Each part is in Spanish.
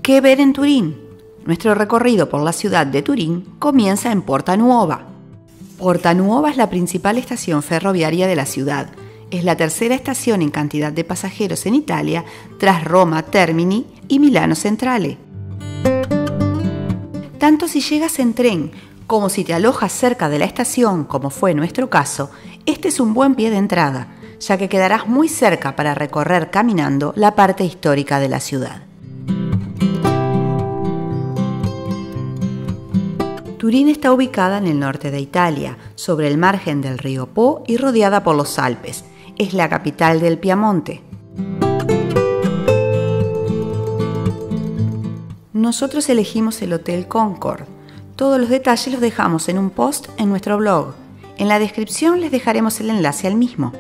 ¿Qué ver en Turín? Nuestro recorrido por la ciudad de Turín comienza en Porta Nuova. Porta Nuova es la principal estación ferroviaria de la ciudad. Es la tercera estación en cantidad de pasajeros en Italia, tras Roma Termini y Milano Centrale. Tanto si llegas en tren como si te alojas cerca de la estación, como fue nuestro caso, este es un buen pie de entrada, ya que quedarás muy cerca para recorrer caminando la parte histórica de la ciudad. Turín está ubicada en el norte de Italia, sobre el margen del río Po y rodeada por los Alpes. Es la capital del Piamonte. Nosotros elegimos el Hotel Concord. Todos los detalles los dejamos en un post en nuestro blog. En la descripción les dejaremos el enlace al mismo.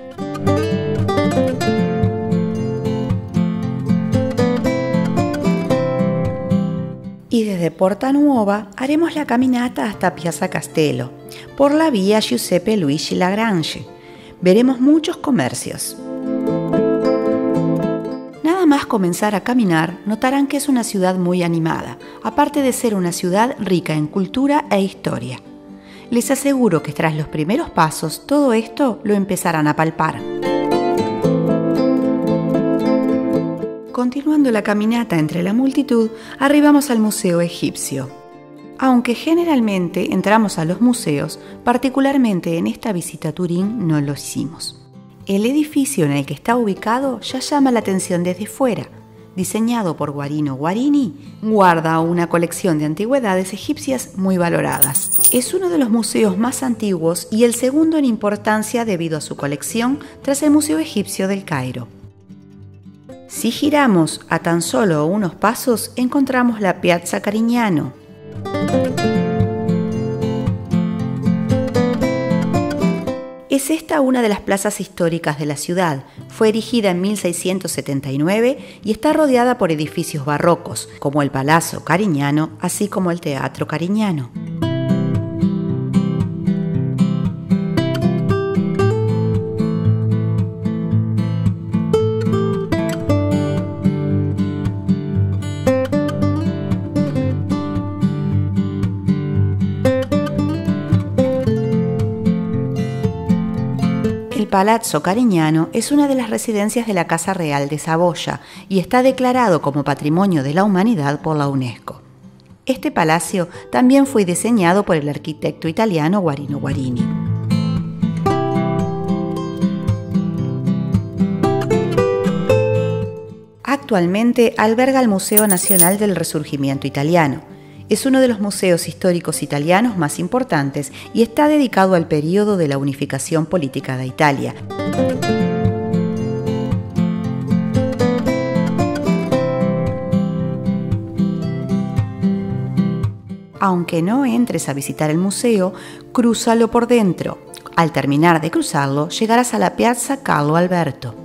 Y desde Porta Nuova haremos la caminata hasta Piazza Castello, por la vía Giuseppe Luigi Lagrange. Veremos muchos comercios. Nada más comenzar a caminar, notarán que es una ciudad muy animada, aparte de ser una ciudad rica en cultura e historia. Les aseguro que tras los primeros pasos, todo esto lo empezarán a palpar. Continuando la caminata entre la multitud, arribamos al Museo Egipcio. Aunque generalmente entramos a los museos, particularmente en esta visita a Turín no lo hicimos. El edificio en el que está ubicado ya llama la atención desde fuera. Diseñado por Guarino Guarini, guarda una colección de antigüedades egipcias muy valoradas. Es uno de los museos más antiguos y el segundo en importancia debido a su colección tras el Museo Egipcio del Cairo. Si giramos a tan solo unos pasos, encontramos la Piazza Carignano. Es esta una de las plazas históricas de la ciudad. Fue erigida en 1679 y está rodeada por edificios barrocos, como el Palazzo Carignano, así como el Teatro Carignano. El Palazzo Carignano es una de las residencias de la Casa Real de Saboya y está declarado como Patrimonio de la Humanidad por la UNESCO. Este palacio también fue diseñado por el arquitecto italiano Guarino Guarini. Actualmente alberga el Museo Nacional del Resurgimiento Italiano. Es uno de los museos históricos italianos más importantes y está dedicado al período de la unificación política de Italia. Aunque no entres a visitar el museo, crúzalo por dentro. Al terminar de cruzarlo, llegarás a la Piazza Carlo Alberto.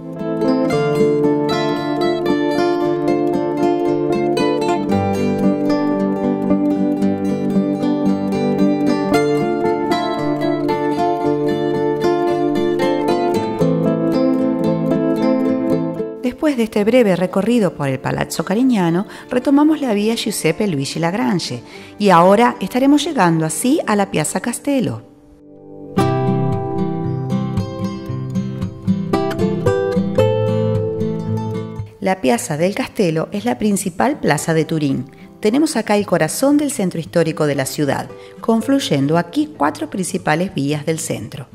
Después de este breve recorrido por el Palazzo Carignano, retomamos la vía Giuseppe Luigi Lagrange y ahora estaremos llegando así a la Piazza Castello. La Piazza del Castello es la principal plaza de Turín. Tenemos acá el corazón del centro histórico de la ciudad, confluyendo aquí 4 principales vías del centro.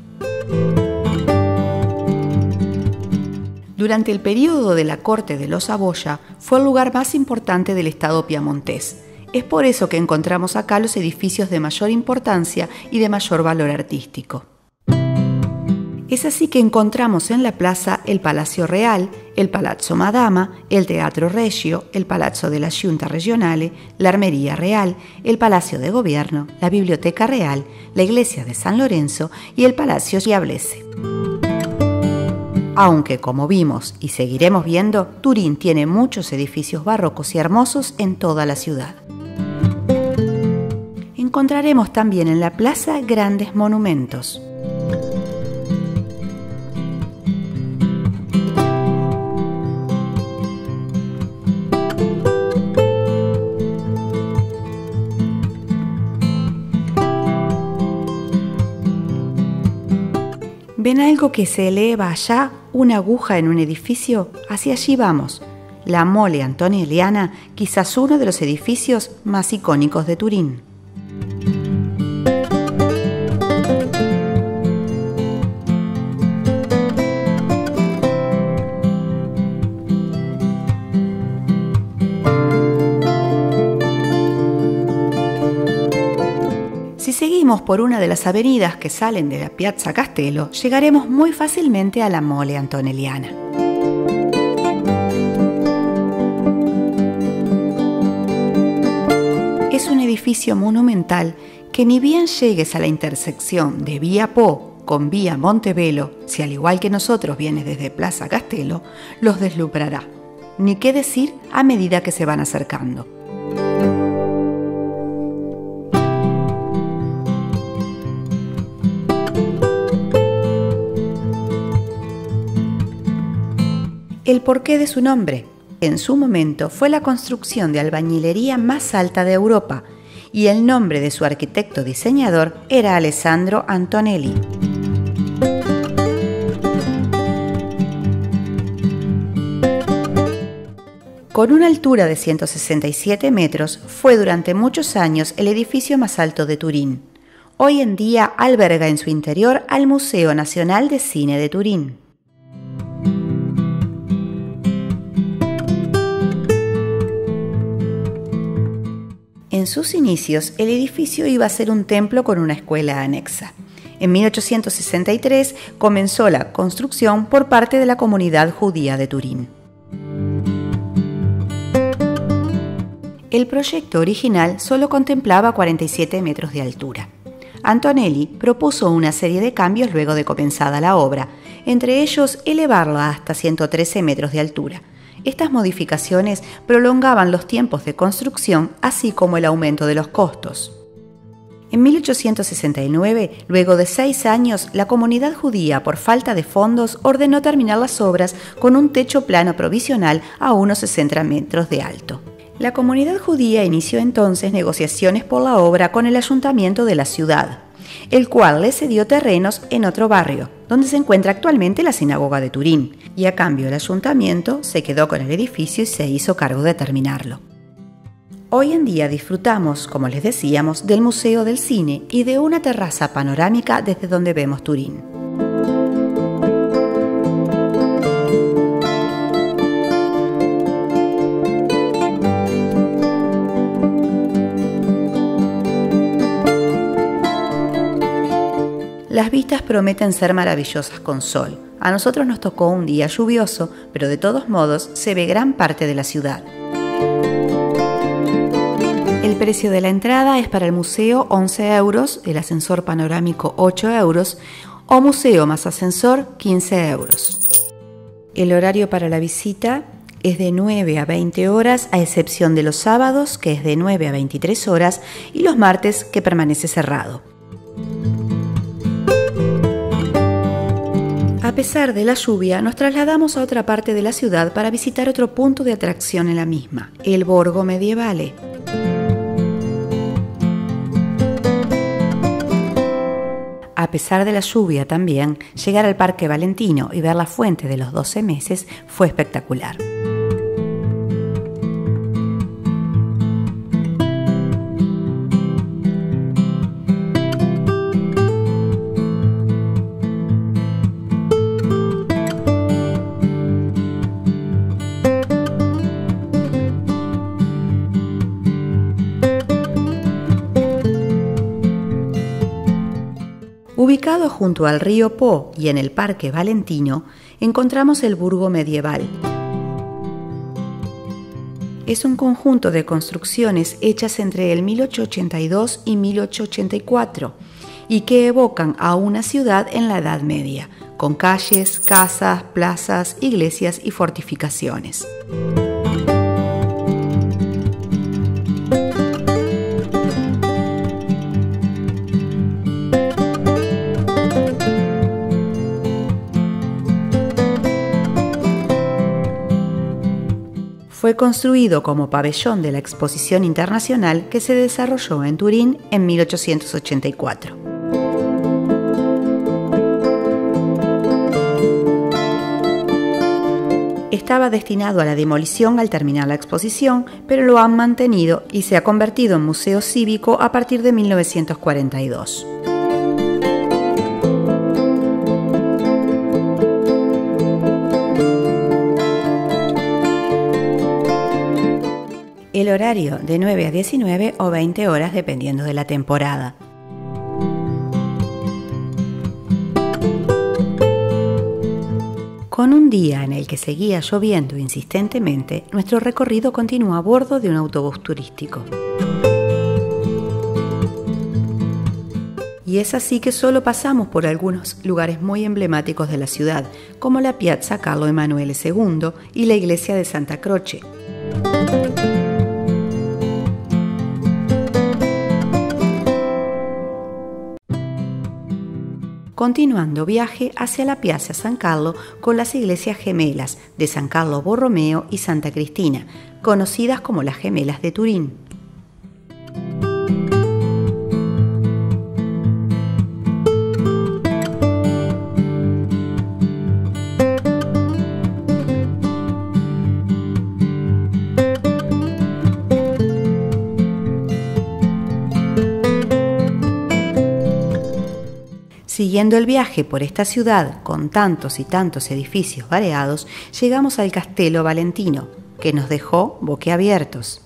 Durante el período de la corte de los Saboya fue el lugar más importante del estado piamontés. Es por eso que encontramos acá los edificios de mayor importancia y de mayor valor artístico. Es así que encontramos en la plaza el Palacio Real, el Palazzo Madama, el Teatro Regio, el Palazzo de la Giunta Regionale, la Armería Real, el Palacio de Gobierno, la Biblioteca Real, la Iglesia de San Lorenzo y el Palacio Giablese. Aunque, como vimos y seguiremos viendo, Turín tiene muchos edificios barrocos y hermosos en toda la ciudad. Encontraremos también en la plaza grandes monumentos. ¿Ven algo que se eleva allá, una aguja en un edificio? Hacia allí vamos. La Mole Antonelliana, quizás uno de los edificios más icónicos de Turín. Si seguimos por una de las avenidas que salen de la Piazza Castello, llegaremos muy fácilmente a la Mole Antonelliana. Es un edificio monumental que ni bien llegues a la intersección de Vía Po con Vía Montebello, si al igual que nosotros vienes desde Plaza Castello, los deslumbrará. Ni qué decir a medida que se van acercando. El porqué de su nombre. En su momento fue la construcción de albañilería más alta de Europa y el nombre de su arquitecto diseñador era Alessandro Antonelli. Con una altura de 167 metros, fue durante muchos años el edificio más alto de Turín. Hoy en día alberga en su interior al Museo Nacional de Cine de Turín. En sus inicios, el edificio iba a ser un templo con una escuela anexa. En 1863 comenzó la construcción por parte de la comunidad judía de Turín. El proyecto original solo contemplaba 47 metros de altura. Antonelli propuso una serie de cambios luego de comenzada la obra, entre ellos elevarla hasta 113 metros de altura. Estas modificaciones prolongaban los tiempos de construcción, así como el aumento de los costos. En 1869, luego de 6 años, la comunidad judía, por falta de fondos, ordenó terminar las obras con un techo plano provisional a unos 60 metros de alto. La comunidad judía inició entonces negociaciones por la obra con el ayuntamiento de la ciudad, el cual le cedió terrenos en otro barrio, donde se encuentra actualmente la sinagoga de Turín, y a cambio el ayuntamiento se quedó con el edificio y se hizo cargo de terminarlo. Hoy en día disfrutamos, como les decíamos, del Museo del Cine y de una terraza panorámica desde donde vemos Turín. Las vistas prometen ser maravillosas con sol. A nosotros nos tocó un día lluvioso, pero de todos modos se ve gran parte de la ciudad. El precio de la entrada es para el museo 11 euros, el ascensor panorámico 8 euros o museo más ascensor 15 euros. El horario para la visita es de 9 a 20 horas, a excepción de los sábados, que es de 9 a 23 horas, y los martes, que permanece cerrado. A pesar de la lluvia, nos trasladamos a otra parte de la ciudad para visitar otro punto de atracción en la misma, el Borgo Medievale. A pesar de la lluvia también, llegar al Parque Valentino y ver la fuente de los 12 meses fue espectacular. Ubicado junto al río Po y en el Parque Valentino, encontramos el Burgo Medieval. Es un conjunto de construcciones hechas entre el 1882 y 1884 y que evocan a una ciudad en la Edad Media, con calles, casas, plazas, iglesias y fortificaciones. Fue construido como pabellón de la Exposición Internacional que se desarrolló en Turín en 1884. Estaba destinado a la demolición al terminar la exposición, pero lo han mantenido y se ha convertido en museo cívico a partir de 1942. El horario de 9 a 19 o 20 horas dependiendo de la temporada. Con un día en el que seguía lloviendo insistentemente, nuestro recorrido continuó a bordo de un autobús turístico. Y es así que solo pasamos por algunos lugares muy emblemáticos de la ciudad, como la Piazza Carlo Emanuele II y la iglesia de Santa Croce. Continuando viaje hacia la Piazza San Carlo con las iglesias gemelas de San Carlo Borromeo y Santa Cristina, conocidas como las Gemelas de Turín. Siguiendo el viaje por esta ciudad con tantos y tantos edificios variados, llegamos al Castello Valentino, que nos dejó boquiabiertos.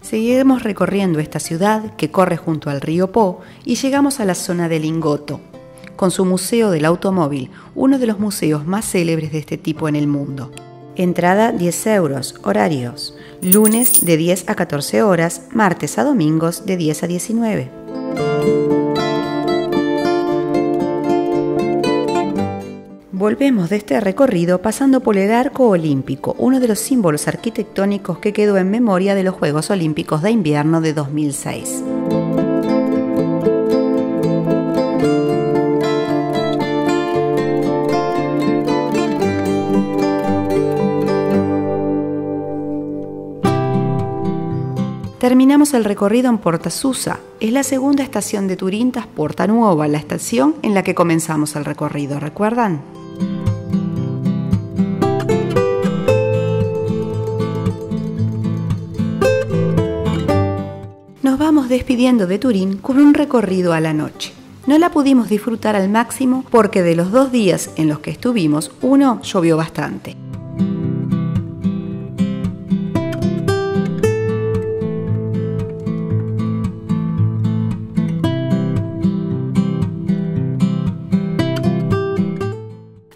Seguimos recorriendo esta ciudad que corre junto al río Po y llegamos a la zona de Lingotto, con su Museo del Automóvil, uno de los museos más célebres de este tipo en el mundo. Entrada 10 euros, horarios, lunes de 10 a 14 horas, martes a domingos de 10 a 19. Volvemos de este recorrido pasando por el Arco Olímpico, uno de los símbolos arquitectónicos que quedó en memoria de los Juegos Olímpicos de Invierno de 2006. Terminamos el recorrido en Porta Susa. Es la segunda estación de Turín tras Porta Nuova, la estación en la que comenzamos el recorrido, ¿recuerdan? Nos vamos despidiendo de Turín con un recorrido a la noche. No la pudimos disfrutar al máximo porque de los 2 días en los que estuvimos, uno llovió bastante.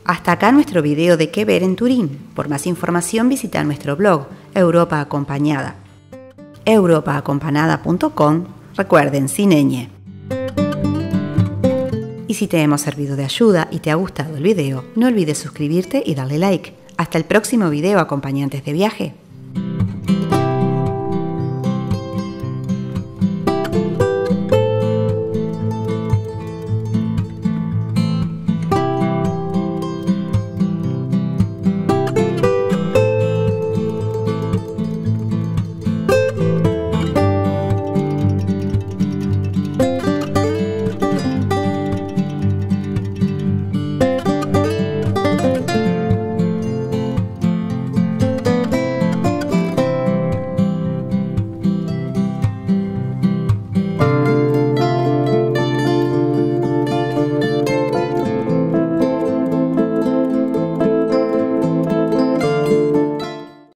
Hasta acá nuestro video de qué ver en Turín. Por más información visita nuestro blog Europa Acompañada. europaacompanada.com. Recuerden, sin ñ. Y si te hemos servido de ayuda y te ha gustado el video, no olvides suscribirte y darle like. Hasta el próximo video, acompañantes de viaje.